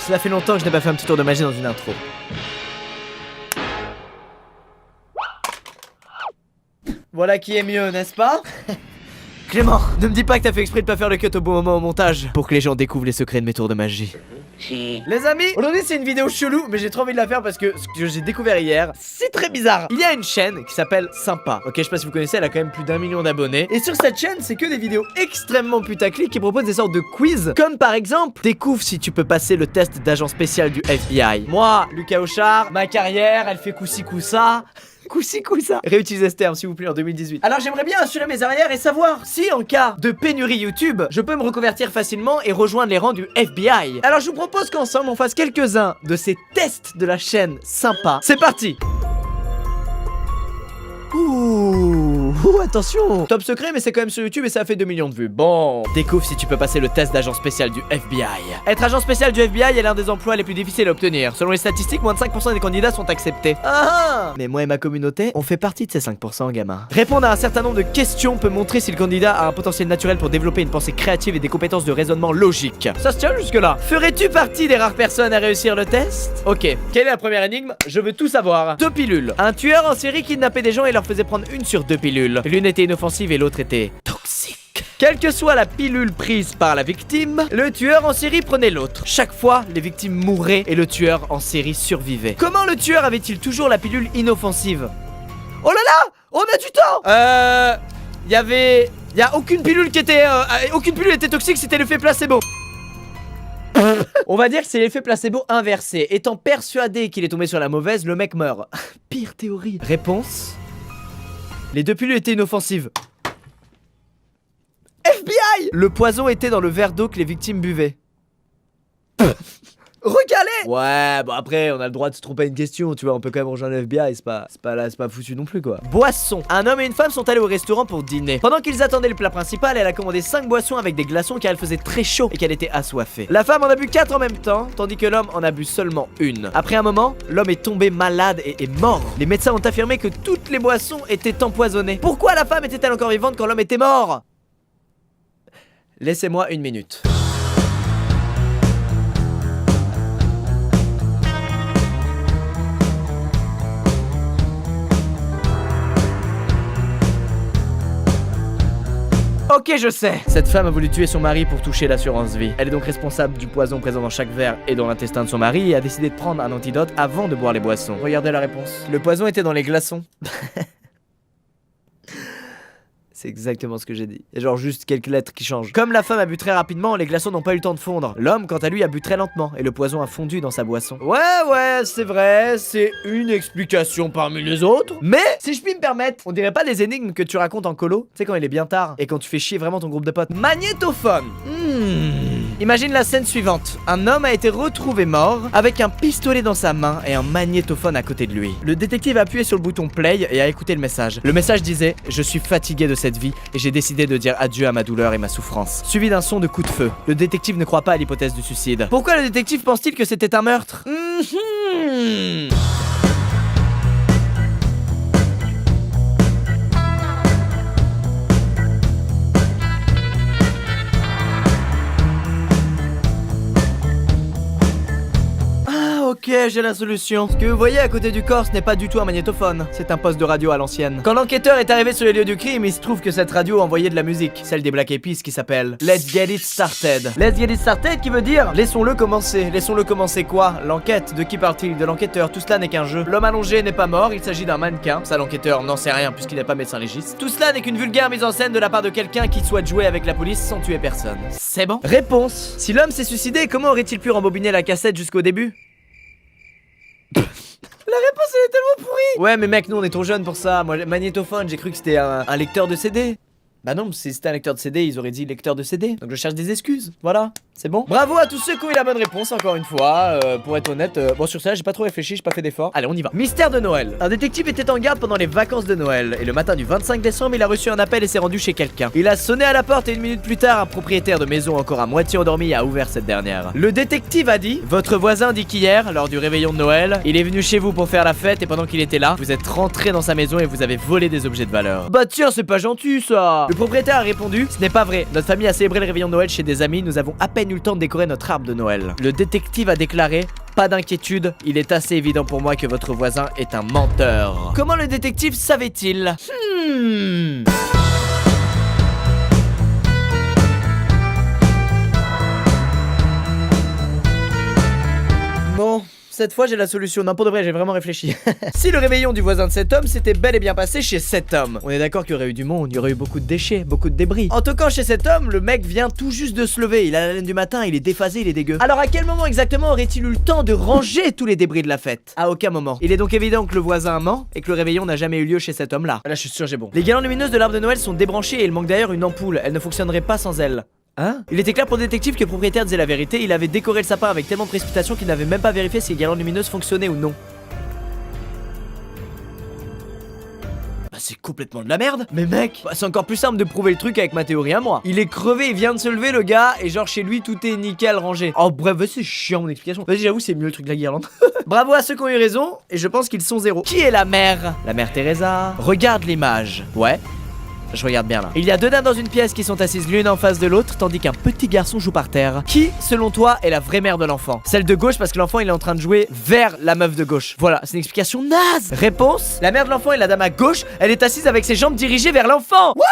Ça fait longtemps que je n'ai pas fait un petit tour de magie dans une intro. Voilà qui est mieux, n'est-ce pas? Clément, ne me dis pas que t'as fait exprès de pas faire le cut au bon moment au montage pour que les gens découvrent les secrets de mes tours de magie. Les amis, aujourd'hui c'est une vidéo chelou, mais j'ai trop envie de la faire parce que ce que j'ai découvert hier, c'est très bizarre. Il y a une chaîne qui s'appelle Sympa. Ok, je sais pas si vous connaissez, elle a quand même plus d'1 million d'abonnés. Et sur cette chaîne, c'est que des vidéos extrêmement putaclic qui proposent des sortes de quiz. Comme par exemple, découvre si tu peux passer le test d'agent spécial du FBI. Moi, Lucas Auchard, ma carrière, elle fait coup-ci coup-ça. Coup-ci coup-ça. Réutilisez ce terme s'il vous plaît en 2018. Alors j'aimerais bien assurer mes arrières et savoir si en cas de pénurie YouTube, je peux me reconvertir facilement et rejoindre les rangs du FBI. Alors je vous propose qu'ensemble on fasse quelques-uns de ces tests de la chaîne Sympa. C'est parti. Ouh, attention. Top secret mais c'est quand même sur YouTube et ça a fait 2 millions de vues. Bon, découvre si tu peux passer le test d'agent spécial du FBI. Être agent spécial du FBI est l'un des emplois les plus difficiles à obtenir. Selon les statistiques, moins de 5% des candidats sont acceptés. Ah, mais moi et ma communauté, on fait partie de ces 5% gamin. Répondre à un certain nombre de questions peut montrer si le candidat a un potentiel naturel pour développer une pensée créative et des compétences de raisonnement logique. Ça se tient jusque là. Ferais-tu partie des rares personnes à réussir le test? Ok, quelle est la première énigme? Je veux tout savoir. 2 pilules. Un tueur en série kidnappait des gens et leur faisait prendre une sur 2 pilules. L'une était inoffensive et l'autre était toxique. Quelle que soit la pilule prise par la victime, le tueur en série prenait l'autre. Chaque fois, les victimes mouraient et le tueur en série survivait. Comment le tueur avait-il toujours la pilule inoffensive? Oh là là, on a du temps. Y a aucune pilule qui était aucune pilule était toxique, c'était l'effet placebo. On va dire que c'est l'effet placebo inversé. Étant persuadé qu'il est tombé sur la mauvaise, le mec meurt. Pire théorie. Réponse: les 2 pilules étaient inoffensives. FBI! Le poison était dans le verre d'eau que les victimes buvaient. Recalé! Ouais, bon après, on a le droit de se tromper à une question, tu vois, on peut quand même rejoindre le FBI, c'est pas foutu non plus quoi. Boisson. Un homme et une femme sont allés au restaurant pour dîner. Pendant qu'ils attendaient le plat principal, elle a commandé 5 boissons avec des glaçons car elle faisait très chaud et qu'elle était assoiffée. La femme en a bu 4 en même temps, tandis que l'homme en a bu seulement une. Après un moment, l'homme est tombé malade et est mort. Les médecins ont affirmé que toutes les boissons étaient empoisonnées. Pourquoi la femme était-elle encore vivante quand l'homme était mort? Laissez-moi 1 minute. Ok, je sais. Cette femme a voulu tuer son mari pour toucher l'assurance vie. Elle est donc responsable du poison présent dans chaque verre et dans l'intestin de son mari et a décidé de prendre un antidote avant de boire les boissons. Regardez la réponse. Le poison était dans les glaçons. C'est exactement ce que j'ai dit. Il y a genre juste quelques lettres qui changent. Comme la femme a bu très rapidement, les glaçons n'ont pas eu le temps de fondre. L'homme, quant à lui, a bu très lentement et le poison a fondu dans sa boisson. Ouais, c'est vrai, c'est une explication parmi les autres. Mais, si je puis me permettre, on dirait pas les énigmes que tu racontes en colo? Tu sais, quand il est bien tard et quand tu fais chier vraiment ton groupe de potes. Magnétophone. Imagine la scène suivante. Un homme a été retrouvé mort avec un pistolet dans sa main et un magnétophone à côté de lui. Le détective a appuyé sur le bouton play et a écouté le message. Le message disait: je suis fatigué de cette vie et j'ai décidé de dire adieu à ma douleur et ma souffrance. Suivi d'un son de coup de feu. Le détective ne croit pas à l'hypothèse du suicide. Pourquoi le détective pense-t-il que c'était un meurtre? Ok, j'ai la solution. Ce que vous voyez à côté du corps, ce n'est pas du tout un magnétophone. C'est un poste de radio à l'ancienne. Quand l'enquêteur est arrivé sur les lieux du crime, il se trouve que cette radio envoyait de la musique. Celle des Black Eyed Peas qui s'appelle Let's Get It Started. Let's Get It Started qui veut dire laissons-le commencer. Laissons-le commencer quoi? L'enquête. De qui parle-t-il? De l'enquêteur. Tout cela n'est qu'un jeu. L'homme allongé n'est pas mort, il s'agit d'un mannequin. Ça, l'enquêteur n'en sait rien puisqu'il n'est pas médecin légiste. Tout cela n'est qu'une vulgaire mise en scène de la part de quelqu'un qui souhaite jouer avec la police sans tuer personne. C'est bon? Réponse. Si l'homme s'est suicidé, comment aurait-il pu rembobiner la cassette jusqu'au début? La réponse elle est tellement pourrie. Ouais mais mec, nous on est trop jeunes pour ça. Moi magnétophone, j'ai cru que c'était un lecteur de CD. Bah non, si c'était un lecteur de CD, ils auraient dit lecteur de CD. Donc je cherche des excuses, voilà, c'est bon. Bravo à tous ceux qui ont eu la bonne réponse, encore une fois. Pour être honnête, bon sur ça j'ai pas trop réfléchi, j'ai pas fait d'effort. Allez on y va. Mystère de Noël. Un détective était en garde pendant les vacances de Noël. Et le matin du 25 décembre, il a reçu un appel et s'est rendu chez quelqu'un. Il a sonné à la porte et 1 minute plus tard, un propriétaire de maison encore à moitié endormi a ouvert cette dernière. Le détective a dit: votre voisin dit qu'hier, lors du réveillon de Noël, il est venu chez vous pour faire la fête et pendant qu'il était là, vous êtes rentré dans sa maison et vous avez volé des objets de valeur. Bah tiens, c'est pas gentil ça. Le propriétaire a répondu: ce n'est pas vrai, notre famille a célébré le réveillon de Noël chez des amis, nous avons à peine eu le temps de décorer notre arbre de Noël. Le détective a déclaré: pas d'inquiétude, il est assez évident pour moi que votre voisin est un menteur. Comment le détective savait-il? Bon, cette fois j'ai la solution. Non, pour de vrai, j'ai vraiment réfléchi. Si le réveillon du voisin de cet homme s'était bel et bien passé chez cet homme, on est d'accord qu'il y aurait eu du monde, il y aurait eu beaucoup de déchets, beaucoup de débris. En toquant chez cet homme, le mec vient tout juste de se lever, il a la laine du matin, il est déphasé, il est dégueu. Alors à quel moment exactement aurait-il eu le temps de ranger tous les débris de la fête? À aucun moment. Il est donc évident que le voisin ment et que le réveillon n'a jamais eu lieu chez cet homme-là. Là, je suis sûr j'ai bon. Les guirlandes lumineuses de l'arbre de Noël sont débranchées et il manque d'ailleurs une ampoule, elle ne fonctionnerait pas sans elle. Hein? Il était clair pour le détective que le propriétaire disait la vérité, il avait décoré le sapin avec tellement de précipitation qu'il n'avait même pas vérifié si les guirlandes lumineuses fonctionnaient ou non. Bah c'est complètement de la merde. Mais mec, bah, c'est encore plus simple de prouver le truc avec ma théorie à moi. Il est crevé, il vient de se lever le gars, et genre chez lui tout est nickel rangé. Oh bref, c'est chiant mon explication. Vas-y, j'avoue c'est mieux le truc de la guirlande. Bravo à ceux qui ont eu raison, et je pense qu'ils sont zéro. Qui est la mère? La mère Teresa. Regarde l'image. Ouais. Je regarde bien là. Il y a deux dames dans une pièce qui sont assises l'une en face de l'autre, tandis qu'un petit garçon joue par terre. Qui, selon toi, est la vraie mère de l'enfant? Celle de gauche parce que l'enfant il est en train de jouer vers la meuf de gauche. Voilà, c'est une explication naze. Réponse: la mère de l'enfant est la dame à gauche, elle est assise avec ses jambes dirigées vers l'enfant. Wouh!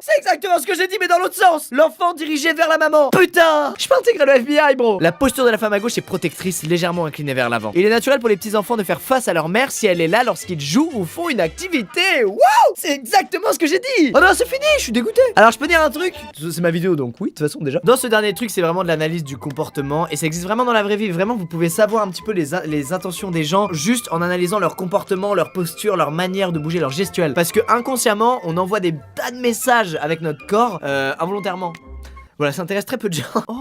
C'est exactement ce que j'ai dit mais dans l'autre sens. L'enfant dirigé vers la maman. Putain, je peux intégrer le FBI bro. La posture de la femme à gauche est protectrice, légèrement inclinée vers l'avant. Il est naturel pour les petits enfants de faire face à leur mère si elle est là lorsqu'ils jouent ou font une activité. Waouh, c'est exactement ce que j'ai dit. Oh non, c'est fini, je suis dégoûté. Alors je peux dire un truc, c'est ma vidéo donc oui, de toute façon déjà. Dans ce dernier truc, c'est vraiment de l'analyse du comportement et ça existe vraiment dans la vraie vie. Vraiment, vous pouvez savoir un petit peu les intentions des gens juste en analysant leur comportement, leur posture, leur manière de bouger, leur gestuelle. Parce que inconsciemment, on envoie des tas de messages avec notre corps involontairement. Voilà, ça intéresse très peu de gens. Oh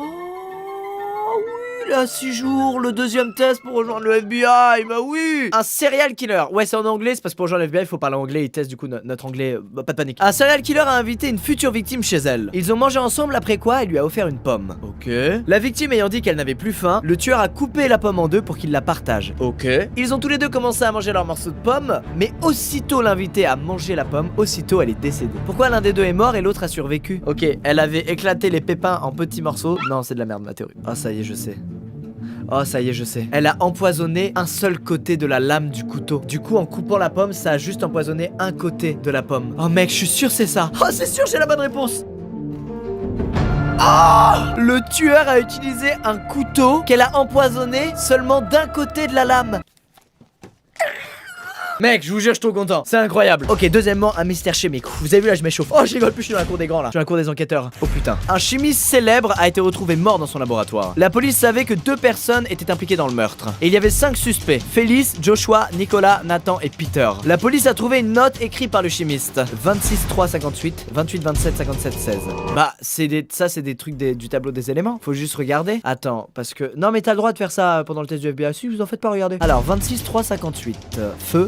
oui, là 6 jours, le deuxième test pour rejoindre le FBI, bah oui. Un serial killer, ouais c'est en anglais, c'est parce que pour rejoindre le FBI il faut parler anglais, ils testent du coup notre anglais, bah, pas de panique. Un serial killer a invité une future victime chez elle. Ils ont mangé ensemble après quoi elle lui a offert une pomme. Ok. La victime ayant dit qu'elle n'avait plus faim, le tueur a coupé la pomme en deux pour qu'il la partage. Ok. Ils ont tous les deux commencé à manger leur morceau de pomme, mais aussitôt l'invité a mangé la pomme, aussitôt elle est décédée. Pourquoi l'un des deux est mort et l'autre a survécu? Ok, elle avait éclaté les pépins en petits morceaux. Non, c'est de la merde ma théorie. Ah ça y est, je sais. Oh ça y est je sais. Elle a empoisonné un seul côté de la lame du couteau. Du coup en coupant la pomme ça a juste empoisonné un côté de la pomme. Oh mec je suis sûr c'est ça. Oh c'est sûr j'ai la bonne réponse. Oh, le tueur a utilisé un couteau qu'elle a empoisonné seulement d'un côté de la lame. Mec, je vous jure, je suis trop content. C'est incroyable. Ok, deuxièmement, un mystère chimique. Vous avez vu là, je m'échauffe. Oh, je rigole plus, je suis dans la cour des grands là. Je suis dans la cour des enquêteurs. Oh putain. Un chimiste célèbre a été retrouvé mort dans son laboratoire. La police savait que 2 personnes étaient impliquées dans le meurtre. Et il y avait 5 suspects: Félix, Joshua, Nicolas, Nathan et Peter. La police a trouvé une note écrite par le chimiste. 26 3 58, 28 27 57 16. Bah, ça c'est des trucs du tableau des éléments. Faut juste regarder. Attends, parce que non mais t'as le droit de faire ça pendant le test du FBI. Si vous en faites pas, regardez. Alors 26 3 58. Feu.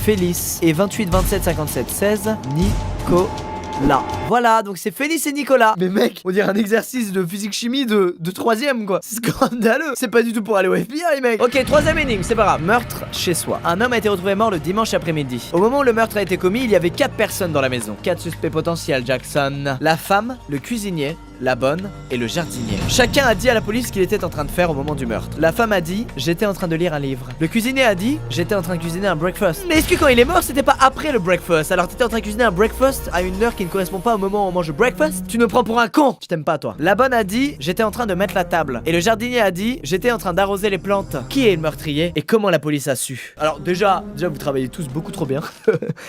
Félix et 28 27 57 16 Nicolas. Voilà, donc c'est Félix et Nicolas. Mais mec, on dirait un exercice de physique-chimie de 3ème quoi. C'est scandaleux. C'est pas du tout pour aller au FBI mec. Ok, 3ème énigme, c'est pas grave. Meurtre chez soi. Un homme a été retrouvé mort le dimanche après-midi. Au moment où le meurtre a été commis, il y avait 4 personnes dans la maison. 4 suspects potentiels, Jackson. La femme, le cuisinier, la bonne et le jardinier. Chacun a dit à la police qu'il était en train de faire au moment du meurtre. La femme a dit: j'étais en train de lire un livre. Le cuisinier a dit: j'étais en train de cuisiner un breakfast. Mais est-ce que quand il est mort c'était pas après le breakfast? Alors t'étais en train de cuisiner un breakfast à une heure qui ne correspond pas au moment où on mange le breakfast? Tu me prends pour un con. Je t'aime pas toi. La bonne a dit: j'étais en train de mettre la table. Et le jardinier a dit: j'étais en train d'arroser les plantes. Qui est le meurtrier et comment la police a su? Alors déjà vous travaillez tous beaucoup trop bien.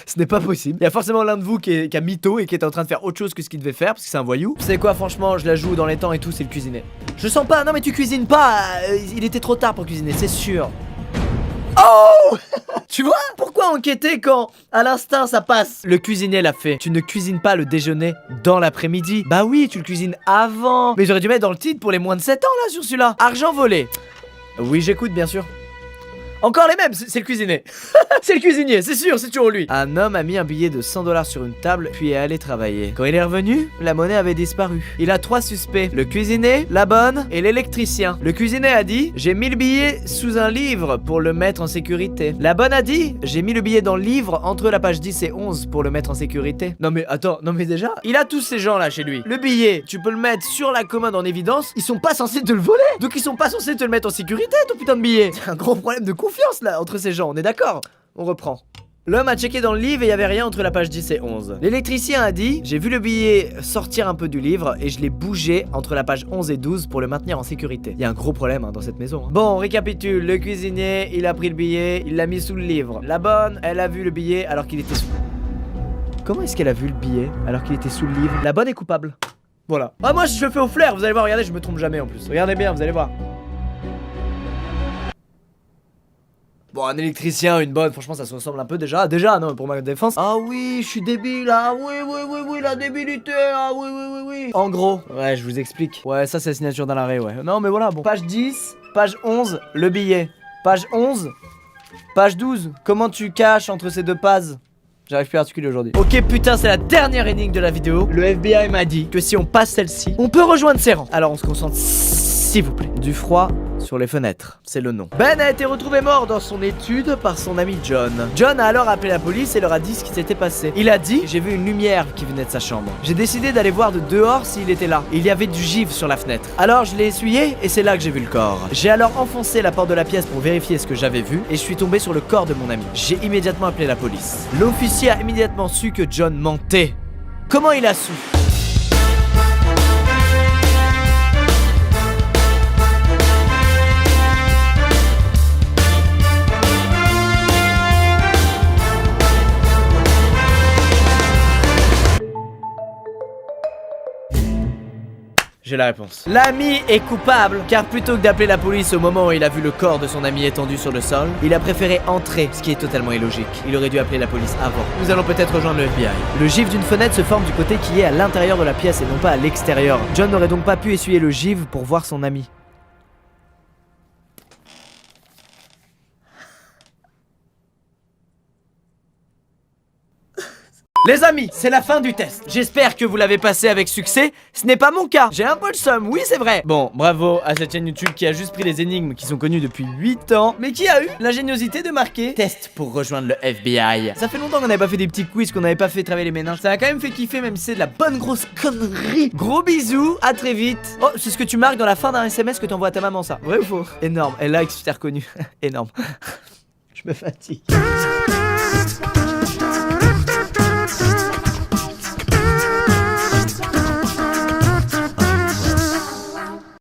Ce n'est pas possible. Il y a forcément l'un de vous qui a mytho et qui était en train de faire autre chose que ce qu'il devait faire parce que c'est un voyou. C'est quoi franchement, je la joue dans les temps et tout, c'est le cuisinier. Je sens pas, non mais tu cuisines pas, il était trop tard pour cuisiner, c'est sûr. Oh tu vois? Pourquoi enquêter quand à l'instinct ça passe? Le cuisinier l'a fait. Tu ne cuisines pas le déjeuner dans l'après-midi. Bah oui, tu le cuisines avant. Mais j'aurais dû mettre dans le titre pour les moins de 7 ans là sur celui-là. Argent volé. Oui j'écoute bien sûr. Encore les mêmes, c'est le cuisinier. C'est le cuisinier, c'est sûr, c'est toujours lui. Un homme a mis un billet de 100 $ sur une table, puis est allé travailler. Quand il est revenu, la monnaie avait disparu. Il a 3 suspects, le cuisinier, la bonne et l'électricien. Le cuisinier a dit, j'ai mis le billet sous un livre pour le mettre en sécurité. La bonne a dit, j'ai mis le billet dans le livre entre la page 10 et 11 pour le mettre en sécurité. Non mais attends, non mais déjà, il a tous ces gens là chez lui. Le billet, tu peux le mettre sur la commode en évidence, ils sont pas censés te le voler. Donc ils sont pas censés te le mettre en sécurité, ton putain de billet. C'est un gros problème de confiance là entre ces gens, on est d'accord? On reprend. L'homme a checké dans le livre et il y avait rien entre la page 10 et 11. L'électricien a dit, j'ai vu le billet sortir un peu du livre et je l'ai bougé entre la page 11 et 12 pour le maintenir en sécurité. Il y a un gros problème dans cette maison. Bon, on récapitule. Le cuisinier, il a pris le billet, il l'a mis sous le livre. La bonne, elle a vu le billet alors qu'il était sous... Comment est-ce qu'elle a vu le billet alors qu'il était sous le livre? La bonne est coupable. Voilà. Ah moi je le fais au flair, vous allez voir, regardez, je me trompe jamais en plus. Regardez bien, vous allez voir. Bon, un électricien, une bonne, franchement ça se ressemble un peu déjà. Déjà, non, pour ma défense. Ah oui, je suis débile, ah oui, la débilité, ah oui. En gros, ouais, je vous explique. Ouais, ça c'est la signature dans l'arrêt, ouais. Non, mais voilà, bon. Page 10, page 11, le billet. Page 11, page 12, comment tu caches entre ces deux pages? J'arrive plus à articuler aujourd'hui. Ok putain, c'est la dernière énigme de la vidéo. Le FBI m'a dit que si on passe celle-ci, on peut rejoindre ses rangs. Alors on se concentre s'il vous plaît. Du froid sur les fenêtres, c'est le nom. Ben a été retrouvé mort dans son étude par son ami John. John a alors appelé la police et leur a dit ce qui s'était passé. Il a dit, j'ai vu une lumière qui venait de sa chambre. J'ai décidé d'aller voir de dehors s'il était là. Il y avait du givre sur la fenêtre. Alors je l'ai essuyé et c'est là que j'ai vu le corps. J'ai alors enfoncé la porte de la pièce pour vérifier ce que j'avais vu et je suis tombé sur le corps de mon ami. J'ai immédiatement appelé la police. L'officier a immédiatement su que John mentait. Comment il a su ? J'ai la réponse. L'ami est coupable, car plutôt que d'appeler la police au moment où il a vu le corps de son ami étendu sur le sol, il a préféré entrer, ce qui est totalement illogique. Il aurait dû appeler la police avant. Nous allons peut-être rejoindre le FBI. Le givre d'une fenêtre se forme du côté qui est à l'intérieur de la pièce et non pas à l'extérieur. John n'aurait donc pas pu essuyer le givre pour voir son ami. Les amis, c'est la fin du test. J'espère que vous l'avez passé avec succès. Ce n'est pas mon cas. J'ai un peu le seum, oui c'est vrai. Bon, bravo à cette chaîne YouTube qui a juste pris des énigmes qui sont connues depuis 8 ans, mais qui a eu l'ingéniosité de marquer test pour rejoindre le FBI. Ça fait longtemps qu'on n'avait pas fait des petits quiz, qu'on n'avait pas fait travailler les méninges. Ça a quand même fait kiffer, même si c'est de la bonne grosse connerie. Gros bisous, à très vite. Oh, c'est ce que tu marques dans la fin d'un SMS que t'envoies à ta maman, ça. Vrai ou faux? Énorme. Elle like si t'es reconnu. Énorme. Je me fatigue.